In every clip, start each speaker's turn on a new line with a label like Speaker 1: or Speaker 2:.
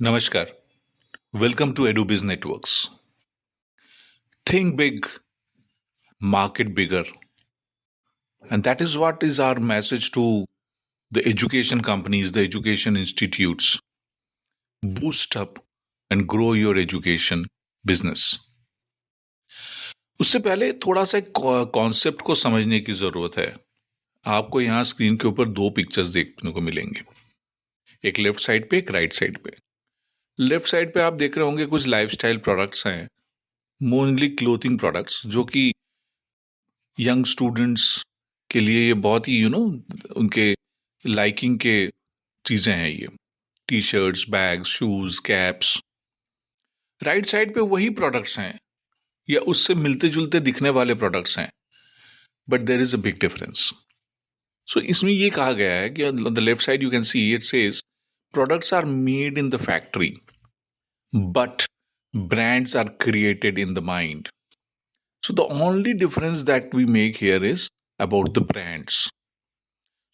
Speaker 1: Namaskar. Welcome to EduBiz Networks. Think big, market bigger. And that is what is our message to the education companies, the education institutes. Boost up and grow your education business. उससे पहले थोड़ा सा concept को समझने की जरूरत है. आपको यहाँ स्क्रीन के ऊपर दो पिक्चर्स देखने को मिलेंगे. एक लेफ्ट साइड पे, एक राइट साइड पे. लेफ्ट साइड पे आप देख रहे होंगे कुछ लाइफस्टाइल प्रोडक्ट्स हैं, मोस्टली क्लोथिंग प्रोडक्ट्स, जो कि यंग स्टूडेंट्स के लिए ये बहुत ही उनके लाइकिंग के चीजें हैं. ये T shirts, bags, shoes, caps. Right side पे वही प्रोडक्ट्स हैं या उससे मिलते जुलते दिखने वाले प्रोडक्ट्स हैं, but there is a big difference. So इसमें ये कहा गया है कि on the left side you can see it says products are made in the factory but brands are created in the mind. So the only difference that we make here is about the brands.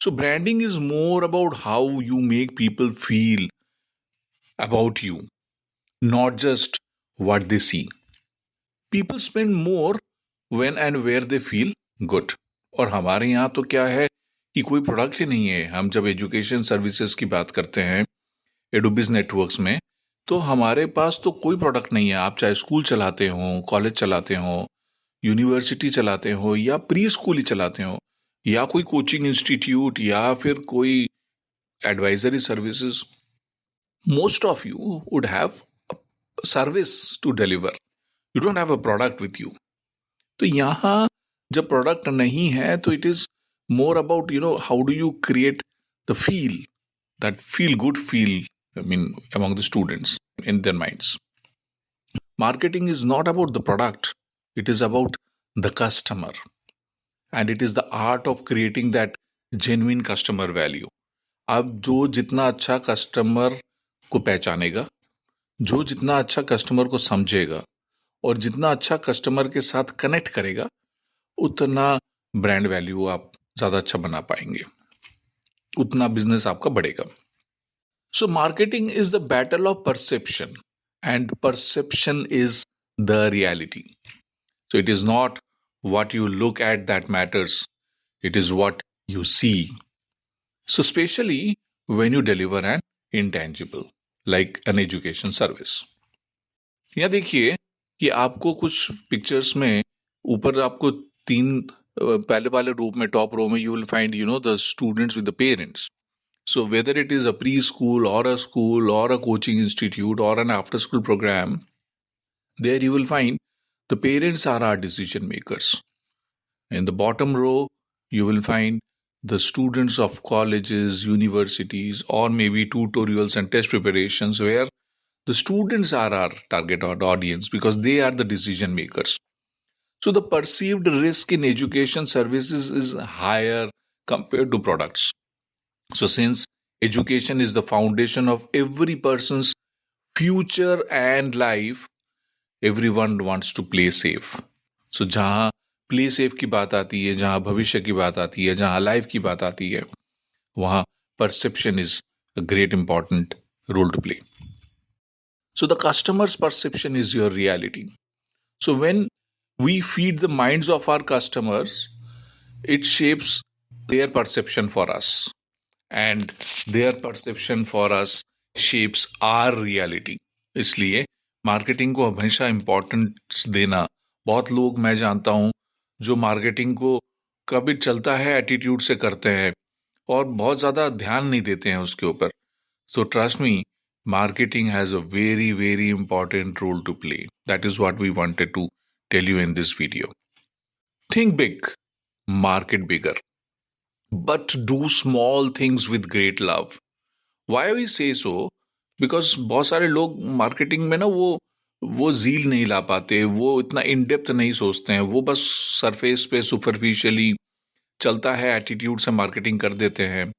Speaker 1: So branding is more about how you make people feel about you, not just what they see. People spend more when and where they feel good. और हमारे यहाँ तो क्या है कि कोई product ही नहीं है. हम जब एजुकेशन सर्विसेज की बात करते हैं एडुबिज नेटवर्क्स में, तो हमारे पास तो कोई प्रोडक्ट नहीं है. आप चाहे स्कूल चलाते हो, कॉलेज चलाते हो, यूनिवर्सिटी चलाते हो, या प्री स्कूल ही चलाते हो, या कोई कोचिंग इंस्टीट्यूट, या फिर कोई advisory services, most of you would have a service to deliver. You don't have a product with you. तो यहाँ जब प्रोडक्ट नहीं है तो it is more about how do you create the feel, that feel good feel, I mean, among the students in their minds. Marketing is not about the product, it is about the customer. And it is the art of creating that genuine customer value. अब जो जितना अच्छा customer को पहचानेगा, जो जितना अच्छा customer को समझेगा और जितना अच्छा कस्टमर के साथ कनेक्ट करेगा, उतना ब्रांड वैल्यू आप ज्यादा अच्छा बना पाएंगे, उतना बिजनेस आपका बढ़ेगा. So marketing is the battle of perception, and perception is the reality. So it is not what you look at that matters, it is what you see. So especially when you deliver an intangible like an education service. यहाँ देखिए कि आपको कुछ pictures में ऊपर आपको तीन पहले वाले रूप में, टॉप रो में, you will find the students with the parents. So whether it is a preschool or a school or a coaching institute or an after school program, there you will find the parents are our decision makers. In the bottom row, you will find the students of colleges, universities, or maybe tutorials and test preparations, where the students are our target audience because they are the decision makers. So the perceived risk in education services is higher compared to products. So since education is the foundation of every person's future and life, everyone wants to play safe. So जहाँ play safe की बात आती है, जहाँ भविष्य की बात आती है, जहाँ लाइफ की बात आती है, वहाँ perception is a great important role to play. So the customer's perception is your reality. So when we feed the minds of our customers, it shapes their perception for us. And their perception for us shapes our reality. इसलिए marketing को हमेशा importance देना. बहुत लोग मैं जानता हूं जो मार्केटिंग को कभी चलता है एटीट्यूड से करते हैं और बहुत ज्यादा ध्यान नहीं देते हैं उसके ऊपर. So trust me, marketing has a very, very important role to play. That is what we wanted to tell you in this video. Think big, market bigger, but do small things with great love. Why we say so? Because बहुत सारे लोग marketing में ना वो जील नहीं ला पाते, वो इतना इन डेप्थ नहीं सोचते हैं, वो बस सरफेस पे सुपरफिशियली चलता है एटीट्यूड से मार्केटिंग कर देते हैं.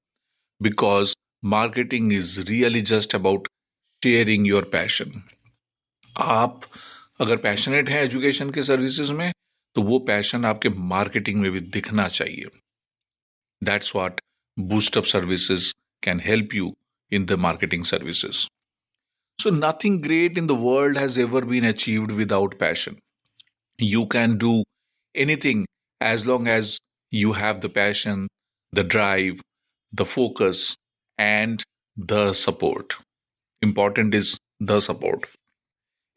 Speaker 1: Because marketing is really just about sharing your passion. आप अगर पैशनेट हैं एजुकेशन के सर्विसेज में, तो वो पैशन आपके मार्केटिंग में भी दिखना चाहिए. That's what boost up services can help you in the marketing services. So, nothing great in the world has ever been achieved without passion. You can do anything as long as you have the passion, the drive, the focus, and the support. Important is the support.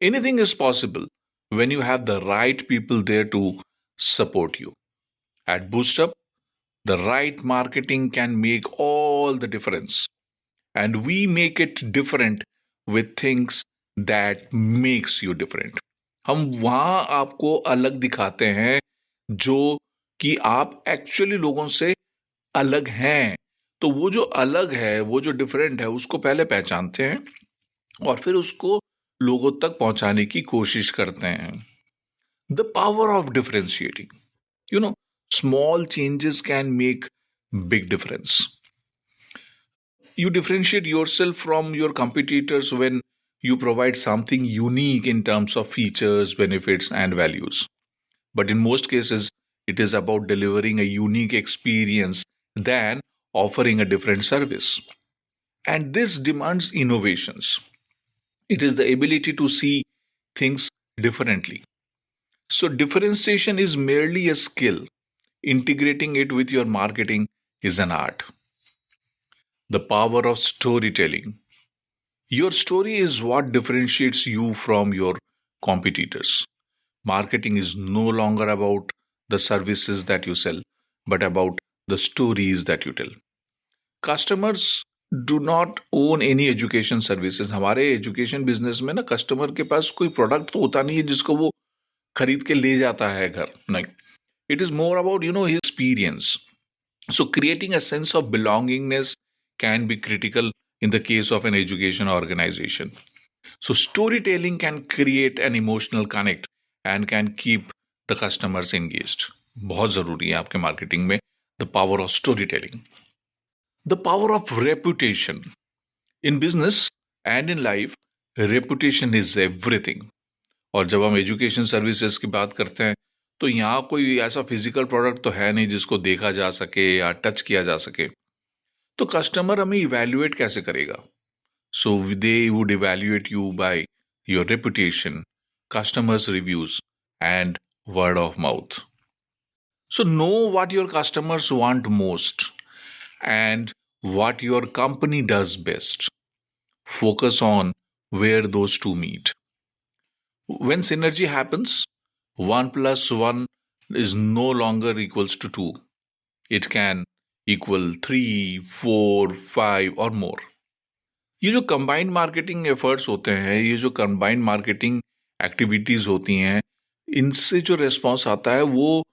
Speaker 1: Anything is possible when you have the right people there to support you. At BoostUp, the right marketing can make all the difference. And we make it different with things that makes you different. हम वहां आपको अलग दिखाते हैं जो कि आप actually लोगों से अलग हैं। तो वो जो अलग है, वो जो डिफरेंट है, उसको पहले पहचानते हैं और फिर उसको लोगों तक पहुंचाने की कोशिश करते हैं। The power of differentiating, you know, small changes can make big difference. You differentiate yourself from your competitors when you provide something unique in terms of features, benefits, and values. But in most cases, it is about delivering a unique experience than offering a different service. And this demands innovations. It is the ability to see things differently. So, differentiation is merely a skill, integrating it with your marketing is an art. The power of storytelling. Your story is what differentiates you from your competitors. Marketing is no longer about the services that you sell, but about the stories that you tell. Customers do not own any education services. हमारे education business में ना customer के पास कोई product तो होता नहीं है जिसको वो खरीद के ले जाता है घर, नहीं. It is more about, his experience. So creating a sense of belongingness can be critical in the case of an education organization. So storytelling can create an emotional connect and can keep the customers engaged. बहुत जरूरी है आपके marketing में the power of storytelling. The power of reputation. In business and in life, reputation is everything. और जब हम education services की बात करते हैं तो यहाँ कोई ऐसा फिजिकल प्रोडक्ट तो है नहीं जिसको देखा जा सके या टच किया जा सके. तो कस्टमर हमें इवेल्युएट कैसे करेगा? So they would evaluate you by your reputation, customers' reviews, and word of mouth. So know what your customers want most and what your company does best. Focus on where those two meet. When synergy happens, 1 plus 1 is no longer equals to 2. It can equal 3, 4, 5 or more. ये जो combined marketing efforts होते हैं, ये जो combined marketing activities होती हैं, इनसे जो रिस्पॉन्स आता है वो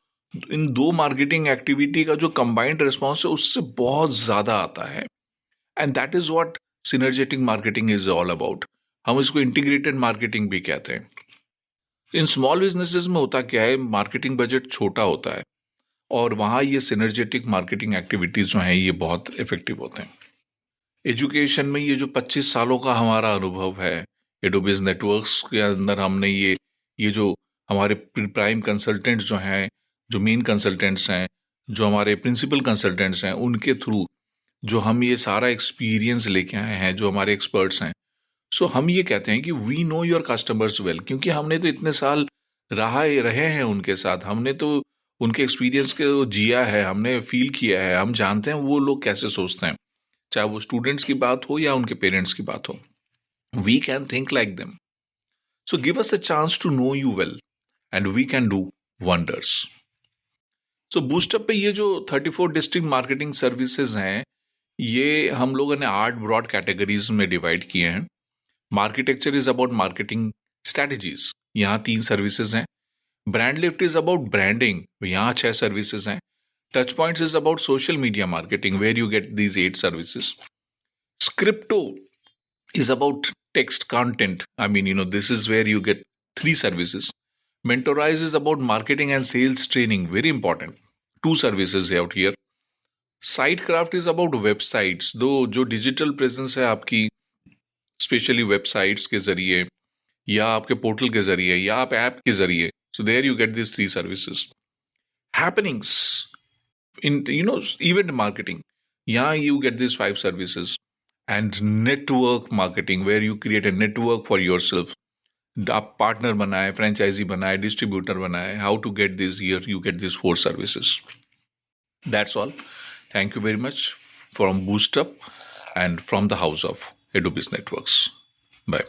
Speaker 1: इन दो मार्केटिंग एक्टिविटी का जो कंबाइंड रिस्पॉन्स है उससे बहुत ज्यादा आता है. And that is what synergetic marketing is all about. हम इसको इंटीग्रेटेड मार्केटिंग भी कहते हैं. इन स्मॉल बिजनेसेस में होता क्या है, मार्केटिंग बजट छोटा होता है और वहाँ ये सिनर्जेटिक मार्केटिंग एक्टिविटीज जो हैं ये बहुत इफेक्टिव होते हैं. एजुकेशन में ये जो 25 सालों का हमारा अनुभव है एडोबिज नेटवर्क्स के अंदर, हमने ये जो हमारे प्राइम कंसल्टेंट्स जो हैं, जो मेन कंसल्टेंट्स हैं, जो हमारे प्रिंसिपल कंसल्टेंट्स हैं, उनके थ्रू जो हम ये सारा एक्सपीरियंस लेके आए हैं, जो हमारे एक्सपर्ट्स हैं. सो हम ये कहते हैं कि we know your customers well, क्योंकि हमने तो इतने साल रहे हैं उनके साथ, हमने तो उनके एक्सपीरियंस को जिया है, हमने फील किया है, हम जानते हैं वो लोग कैसे सोचते हैं, चाहे वो स्टूडेंट्स की बात हो या उनके पेरेंट्स की बात हो. We can think like them. So give us a chance to know you well and we can do wonders. So boost up पे ये जो 34 डिस्ट्रिक्ट मार्केटिंग सर्विसेज हैं, ये हम लोगों ने 8 ब्रॉड कैटेगरीज में डिवाइड किए हैं. Marketecture is about marketing strategies, यहाँ 3 सर्विसेज हैं. Brand lift is about branding, यहाँ 6 सर्विसेज हैं. Touch points is about social media marketing where you get these 8 services. Scripto is about text content. I mean, this is where you get 3 services. Mentorize is about marketing and sales training, very important. 2 services out here. Sidecraft is about websites, दो जो digital presence है आपकी, specially websites के जरिए या आपके portal के जरिए या आप ऐप के जरिए. So there you get these 3 services. Happenings in event marketing, yeah, you get these 5 services. and network marketing, where you create a network for yourself. आप पार्टनर बनाए, फ्रेंचाइजी बनाए, डिस्ट्रीब्यूटर बनाए. How to get this here? You get these 4 services. That's all. Thank you very much from Boost Up and from the house of EduBiz Networks. Bye.